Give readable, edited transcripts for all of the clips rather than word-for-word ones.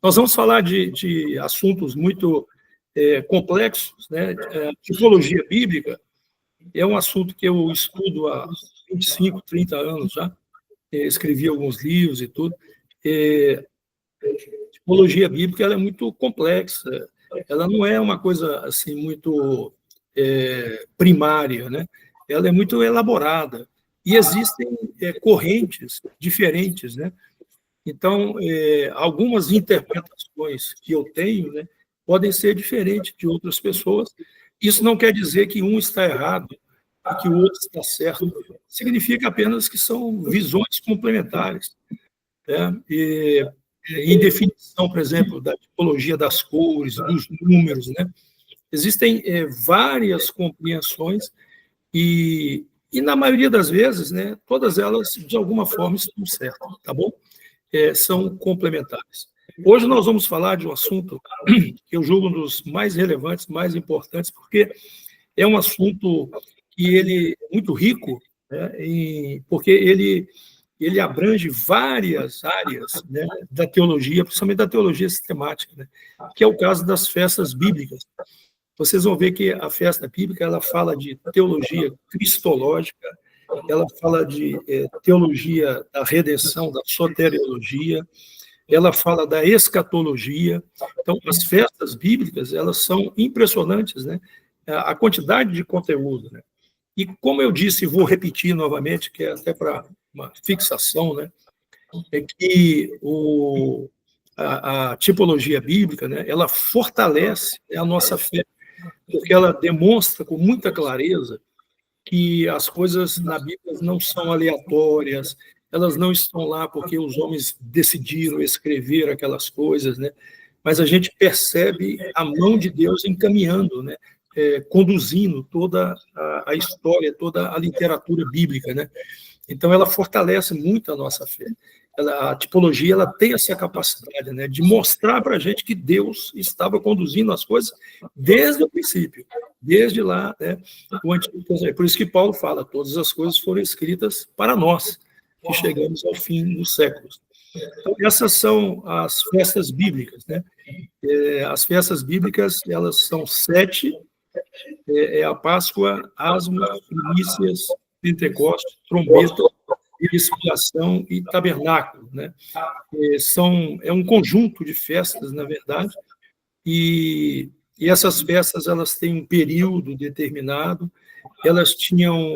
Nós vamos falar de assuntos muito complexos, né? Tipologia bíblica é um assunto que eu estudo há 25, 30 anos já, escrevi alguns livros e tudo. Tipologia bíblica ela é muito complexa, ela não é uma coisa assim muito primária, né? Ela é muito elaborada e existem correntes diferentes, né? Então, algumas interpretações que eu tenho, né, podem ser diferentes de outras pessoas. Isso não quer dizer que um está errado e que o outro está certo. Significa apenas que são visões complementares, né? Em definição, por exemplo, da tipologia das cores, dos números, né? Existem várias compreensões e, na maioria das vezes, né, todas elas, de alguma forma, estão certas, tá bom? São complementares. Hoje nós vamos falar de um assunto que eu julgo um dos mais relevantes, mais importantes, porque é um assunto que ele é muito rico, né, porque ele abrange várias áreas, né, da teologia, principalmente da teologia sistemática, né, que é o caso das festas bíblicas. Vocês vão ver que a festa bíblica ela fala de teologia cristológica, ela fala de teologia da redenção, da soteriologia, ela fala da escatologia. Então, as festas bíblicas, elas são impressionantes, né? A quantidade de conteúdo, né? E como eu disse, vou repetir novamente, que é até para uma fixação, né? É que a tipologia bíblica, né? Ela fortalece a nossa fé, porque ela demonstra com muita clareza que as coisas na Bíblia não são aleatórias, elas não estão lá porque os homens decidiram escrever aquelas coisas, né? Mas a gente percebe a mão de Deus encaminhando, né? Conduzindo toda a história, toda a literatura bíblica, né? Então, ela fortalece muito a nossa fé. A tipologia ela tem essa capacidade, né, de mostrar para a gente que Deus estava conduzindo as coisas desde o princípio, desde lá, né, o Antigo Testamento. Por isso que Paulo fala, todas as coisas foram escritas para nós, que chegamos ao fim dos séculos. Então, essas são as festas bíblicas, né? As festas bíblicas, elas são 7, a Páscoa, Asmo, Primícias, Pentecostes, Trombeta, Expiação e Tabernáculo, né? É um conjunto de festas, na verdade, e essas festas elas têm um período determinado, elas tinham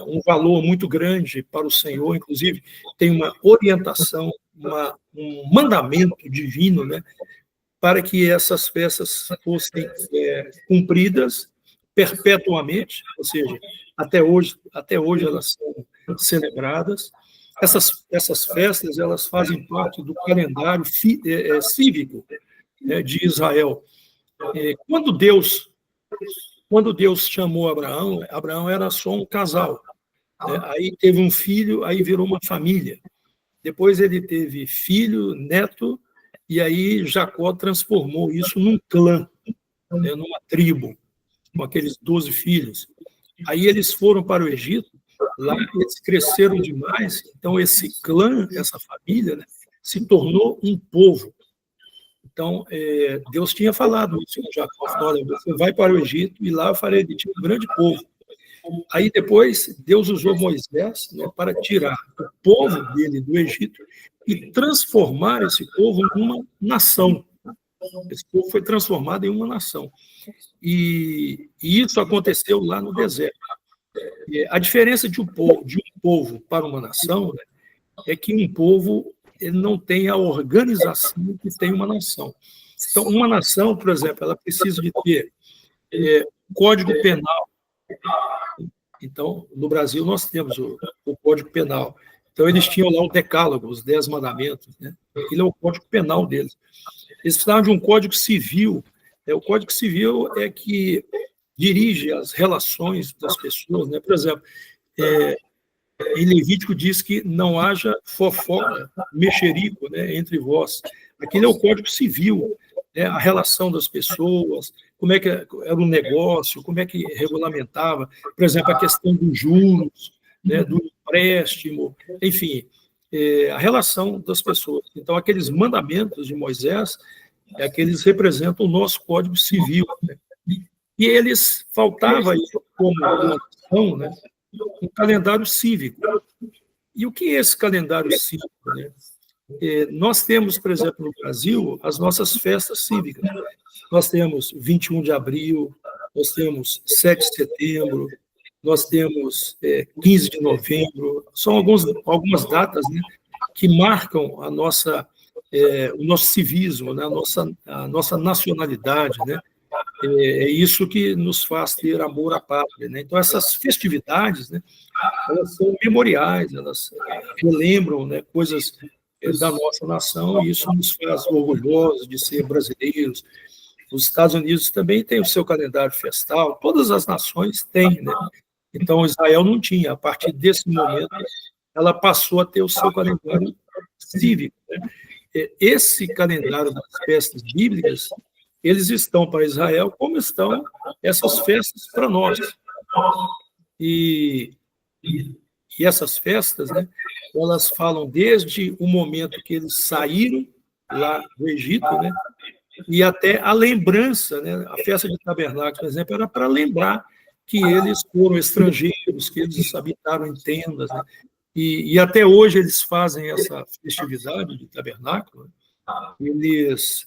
um valor muito grande para o Senhor, inclusive tem uma orientação, um mandamento divino, né, para que essas festas fossem cumpridas perpetuamente, ou seja, até hoje elas são celebradas. Essas festas elas fazem parte do calendário cívico, né, de Israel. Quando Deus chamou Abraão, Abraão era só um casal, né? Aí teve um filho, aí virou uma família. Depois ele teve filho, neto, e aí Jacó transformou isso num clã, né, numa tribo, com aqueles 12 filhos. Aí eles foram para o Egito, lá eles cresceram demais, então esse clã, essa família, né, se tornou um povo. Então, Deus tinha falado isso com Jacó, olha, você vai para o Egito e lá eu farei de ti um grande povo. Aí depois Deus usou Moisés, né, para tirar o povo dele do Egito e transformar esse povo numa nação. Esse povo foi transformado em uma nação. E isso aconteceu lá no deserto. A diferença de um povo para uma nação, né, é que um povo ele não tem a organização que tem uma nação. Então, uma nação, por exemplo, ela precisa de ter código penal. Então, no Brasil, nós temos o Código Penal. Então, eles tinham lá o Decálogo, os 10 mandamentos, né? Ele é o Código Penal deles. Eles precisavam de um Código Civil. O Código Civil é que dirige as relações das pessoas, né? Por exemplo, em Levítico diz que não haja fofoca, mexerico, né, entre vós. Aquele é o Código Civil, né? A relação das pessoas, como é que era o negócio, como é que regulamentava, por exemplo, a questão dos juros, né, do empréstimo, enfim, a relação das pessoas. Então, aqueles mandamentos de Moisés, aqueles representam o nosso Código Civil, né? E eles, faltava como uma nação, né, um calendário cívico. E o que é esse calendário cívico, né? Nós temos, por exemplo, no Brasil, as nossas festas cívicas. Nós temos 21 de abril, nós temos 7 de setembro, nós temos 15 de novembro, são algumas datas, né, que marcam o nosso civismo, né, a nossa nacionalidade, né? É isso que nos faz ter amor à pátria, né? Então, essas festividades, né, elas são memoriais, elas relembram, né, coisas da nossa nação, e isso nos faz orgulhosos de ser brasileiros. Os Estados Unidos também têm o seu calendário festal, todas as nações têm, né? Então, Israel não tinha. A partir desse momento, ela passou a ter o seu calendário cívico, né? Esse calendário das festas bíblicas, eles estão para Israel como estão essas festas para nós. E essas festas, né, elas falam desde o momento que eles saíram lá do Egito, né, e até a lembrança, né? A festa de tabernáculos, por exemplo, era para lembrar que eles foram estrangeiros, que eles habitaram em tendas, né? E até hoje eles fazem essa festividade de tabernáculo, né? Eles,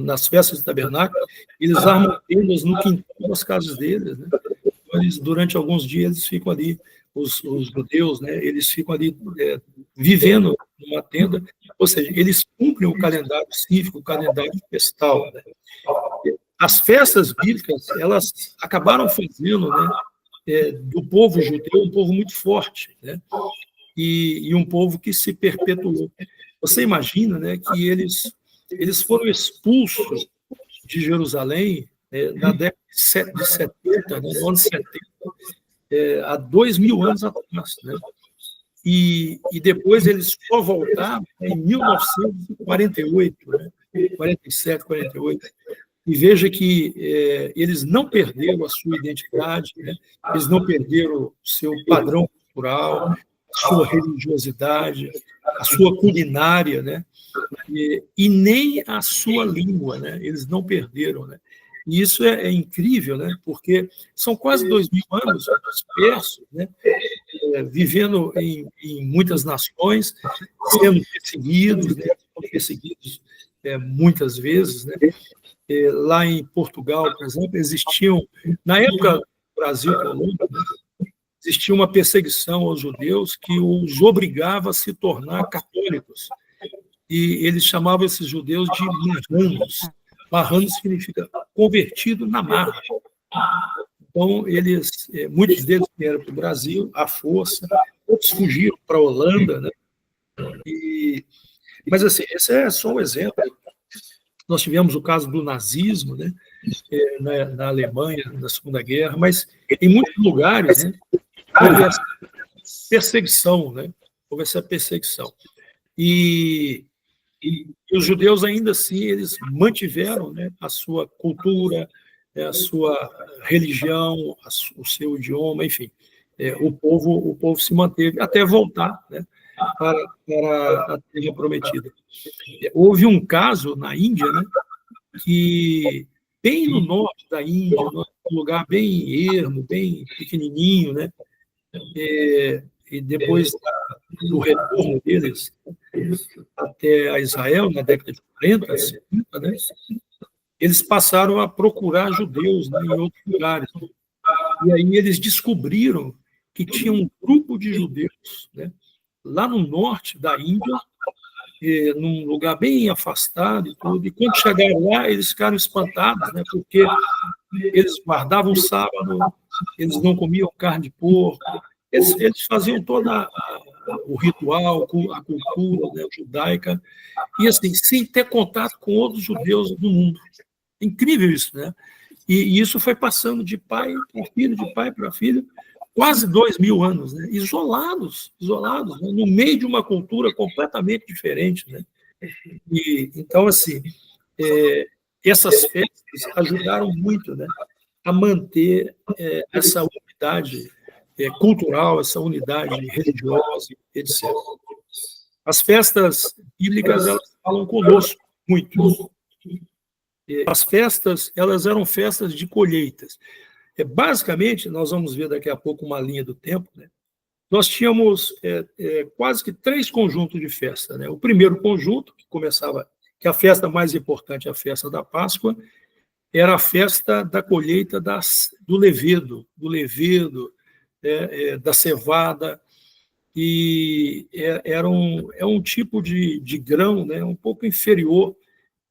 nas festas de tabernáculo, eles armam tendas no quintal das casas deles, né? Eles, durante alguns dias, eles ficam ali, os judeus, né, eles ficam ali vivendo numa tenda, ou seja, eles cumprem o calendário cívico, o calendário festal, né? As festas bíblicas, elas acabaram fazendo, né, do povo judeu um povo muito forte, né, e um povo que se perpetuou. Você imagina, né, que eles foram expulsos de Jerusalém na década de 70, né, no ano 70, há 2000 anos atrás, né? E depois eles só voltaram em 1948, né? 47, 48. E veja que eles não perderam a sua identidade, né? Eles não perderam o seu padrão cultural, a sua religiosidade, a sua culinária, né? E nem a sua língua, né? Eles não perderam, né? E isso é incrível, né? Porque são quase 2000 anos dispersos, né? Vivendo em muitas nações, sendo perseguidos, né? Perseguidos muitas vezes, né? Lá em Portugal, por exemplo, existiam, na época do Brasil colônia, né, existia uma perseguição aos judeus que os obrigava a se tornar católicos. E eles chamavam esses judeus de marranos. Marrano significa convertido na marra. Então, muitos deles vieram para o Brasil à força, outros fugiram para a Holanda, né? Mas, assim, esse é só um exemplo. Nós tivemos o caso do nazismo, né? Na Alemanha, na Segunda Guerra, mas em muitos lugares, né, houve essa perseguição, né? Houve essa perseguição. E os judeus, ainda assim, eles mantiveram, né, a sua cultura, a sua religião, o seu idioma, enfim. O povo se manteve até voltar, né, para a Terra Prometida. Houve um caso na Índia, né, que bem no norte da Índia, num lugar bem ermo, bem pequenininho, né, e depois do retorno deles até a Israel, na década de 40, 50, né, eles passaram a procurar judeus, né, em outros lugares. E aí eles descobriram que tinha um grupo de judeus, né, lá no norte da Índia, num lugar bem afastado e tudo. E quando chegaram lá, eles ficaram espantados, né, porque eles guardavam o sábado, eles não comiam carne de porco, eles faziam todo o ritual, a cultura, né, judaica, e assim, sem ter contato com outros judeus do mundo. Incrível isso, né? E isso foi passando de pai para filho, de pai para filho, quase 2000 anos, né? Isolados, né? No meio de uma cultura completamente diferente, né? Então, assim, essas festas ajudaram muito, né, a manter essa unidade cultural, essa unidade religiosa, etc. As festas bíblicas, elas falam conosco muito. As festas, elas eram festas de colheitas. Basicamente, nós vamos ver daqui a pouco uma linha do tempo, né? Nós tínhamos quase que 3 conjuntos de festa, né? O primeiro conjunto, que começava, que a festa mais importante, a festa da Páscoa, era a festa da colheita do levedo, da cevada, e é um tipo de grão, né, um pouco inferior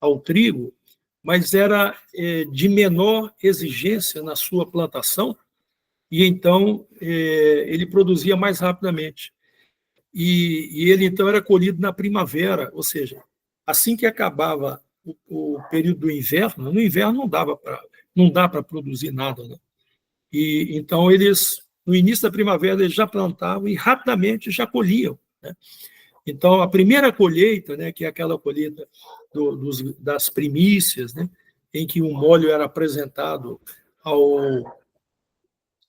ao trigo, mas era de menor exigência na sua plantação, e então ele produzia mais rapidamente. E ele, então, era colhido na primavera, ou seja, assim que acabava o período do inverno, no inverno não dá para produzir nada, né? E então no início da primavera, eles já plantavam e rapidamente já colhiam, né? Então, a primeira colheita, né, que é aquela colheita das primícias, né, em que um molho era apresentado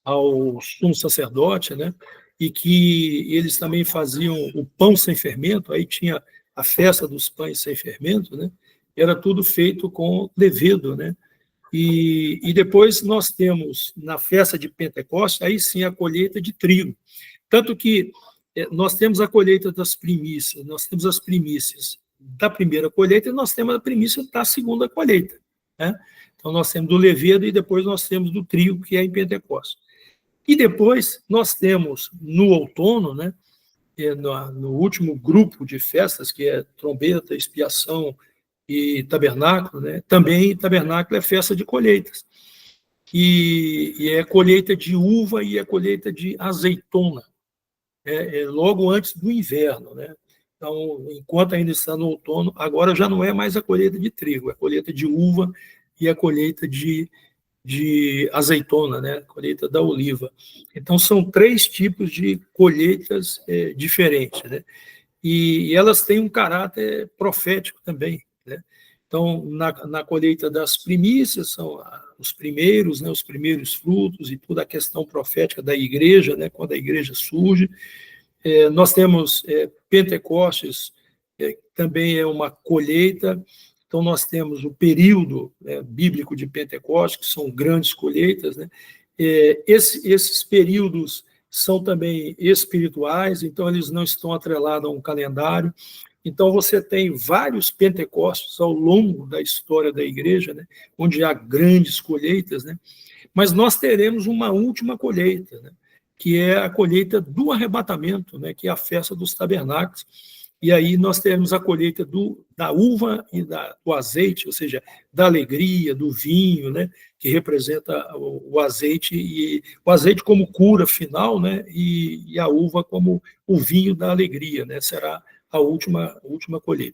ao sumo sacerdote, né, e que eles também faziam o pão sem fermento, aí tinha a festa dos pães sem fermento, né, era tudo feito com levedo, né, e depois nós temos, na festa de Pentecostes, aí sim a colheita de trigo. Tanto que nós temos a colheita das primícias, nós temos as primícias da primeira colheita e nós temos a primícia da segunda colheita, né? Então nós temos do levedo e depois nós temos do trigo, que é em Pentecostes. E depois nós temos no outono, né, no último grupo de festas, que é trombeta, expiação e tabernáculo, né? Também tabernáculo é festa de colheitas. E é colheita de uva e é colheita de azeitona, logo antes do inverno, né? Então, enquanto ainda está no outono, agora já não é mais a colheita de trigo, é a colheita de uva e a colheita de azeitona, né? A colheita da oliva. Então, são 3 tipos de colheitas diferentes, né? E elas têm um caráter profético também, né? Então, na colheita das primícias, são os primeiros, né, os primeiros frutos e toda a questão profética da igreja, né, quando a igreja surge. Nós temos Pentecostes, também é uma colheita. Então, nós temos o período bíblico de Pentecostes, que são grandes colheitas, né? Esses períodos são também espirituais, então eles não estão atrelados a um calendário. Então, você tem vários Pentecostes ao longo da história da igreja, né, onde há grandes colheitas, né, mas nós teremos uma última colheita, né, que é a colheita do arrebatamento, né, que é a festa dos tabernáculos. E aí nós teremos a colheita da uva e do azeite, ou seja, da alegria, do vinho, né, que representa o azeite, e o azeite como cura final, né, e a uva como o vinho da alegria, né, será a última colheita.